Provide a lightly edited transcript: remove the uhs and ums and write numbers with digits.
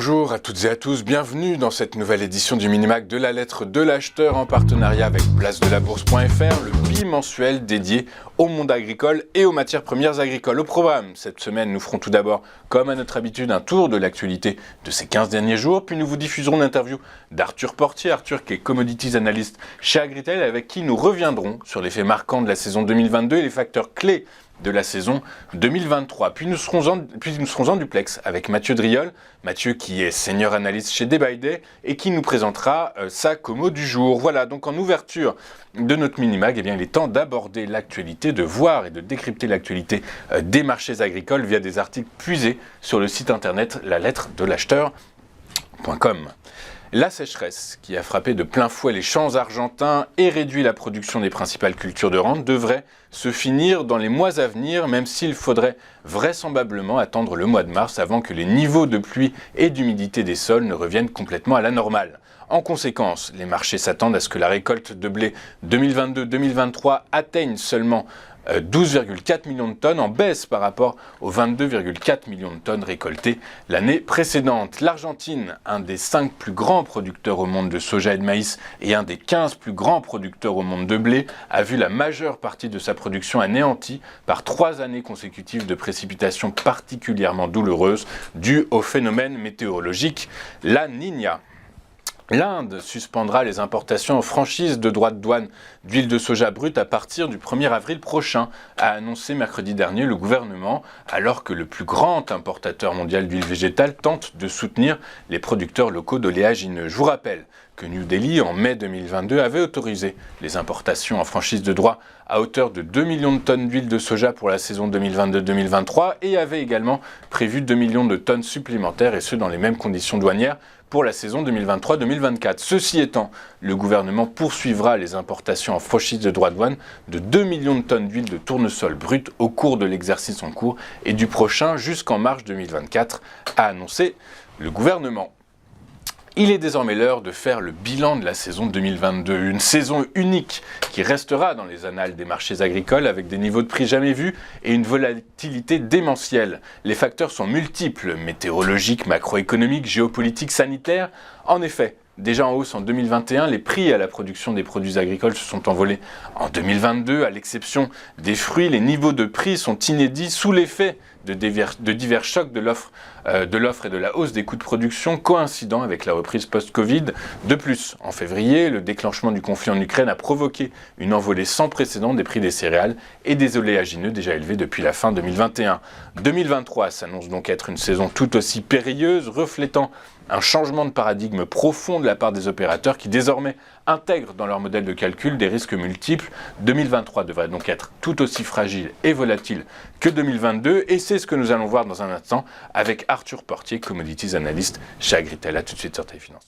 Bonjour à toutes et à tous, bienvenue dans cette nouvelle édition du Minimac de la lettre de l'acheteur en partenariat avec placedelabourse.fr, le bimensuel dédié au monde agricole et aux matières premières agricoles. Au programme, cette semaine, nous ferons tout d'abord, comme à notre habitude, un tour de l'actualité de ces 15 derniers jours, puis nous vous diffuserons l'interview d'Arthur Portier, Arthur qui est Commodities Analyst chez Agritel, avec qui nous reviendrons sur les faits marquants de la saison 2022 et les facteurs clés de la saison 2023. Puis nous serons en duplex avec Mathieu Driol, Mathieu qui est senior analyste chez Day by Day et qui nous présentera sa commo du jour. Voilà, donc en ouverture de notre mini-mag, il est temps d'aborder l'actualité, de voir et de décrypter l'actualité des marchés agricoles via des articles puisés sur le site internet lalettre-de-l'acheteur.com. La sécheresse, qui a frappé de plein fouet les champs argentins et réduit la production des principales cultures de rente, devrait se finir dans les mois à venir, même s'il faudrait vraisemblablement attendre le mois de mars avant que les niveaux de pluie et d'humidité des sols ne reviennent complètement à la normale. En conséquence, les marchés s'attendent à ce que la récolte de blé 2022-2023 atteigne seulement 12,4 millions de tonnes en baisse par rapport aux 22,4 millions de tonnes récoltées l'année précédente. L'Argentine, un des 5 plus grands producteurs au monde de soja et de maïs et un des 15 plus grands producteurs au monde de blé, a vu la majeure partie de sa production anéantie par 3 années consécutives de précipitations particulièrement douloureuses dues au phénomène météorologique La Niña. L'Inde suspendra les importations en franchise de droits de douane d'huile de soja brute à partir du 1er avril prochain, a annoncé mercredi dernier le gouvernement, alors que le plus grand importateur mondial d'huile végétale tente de soutenir les producteurs locaux d'oléagineux. Je vous rappelle que New Delhi, en mai 2022, avait autorisé les importations en franchise de droit à hauteur de 2 millions de tonnes d'huile de soja pour la saison 2022-2023 et avait également prévu 2 millions de tonnes supplémentaires, et ce dans les mêmes conditions douanières, pour la saison 2023-2024. Ceci étant, le gouvernement poursuivra les importations en franchise de droits de douane de 2 millions de tonnes d'huile de tournesol brute au cours de l'exercice en cours et du prochain jusqu'en mars 2024, a annoncé le gouvernement. Il est désormais l'heure de faire le bilan de la saison 2022, une saison unique qui restera dans les annales des marchés agricoles avec des niveaux de prix jamais vus et une volatilité démentielle. Les facteurs sont multiples, météorologiques, macroéconomiques, géopolitiques, sanitaires. En effet, déjà en hausse en 2021, les prix à la production des produits agricoles se sont envolés en 2022. À l'exception des fruits, les niveaux de prix sont inédits sous l'effet de divers chocs de l'offre et de la hausse des coûts de production coïncidant avec la reprise post-Covid. De plus, en février, le déclenchement du conflit en Ukraine a provoqué une envolée sans précédent des prix des céréales et des oléagineux déjà élevés depuis la fin 2021. 2023 s'annonce donc être une saison tout aussi périlleuse, reflétant un changement de paradigme profond de la part des opérateurs qui désormais intègrent dans leur modèle de calcul des risques multiples. 2023 devrait donc être tout aussi fragile et volatile que 2022 et c'est ce que nous allons voir dans un instant avec Arthur Portier, Commodities Analyst chez Agritel. A tout de suite sur Téléfinance.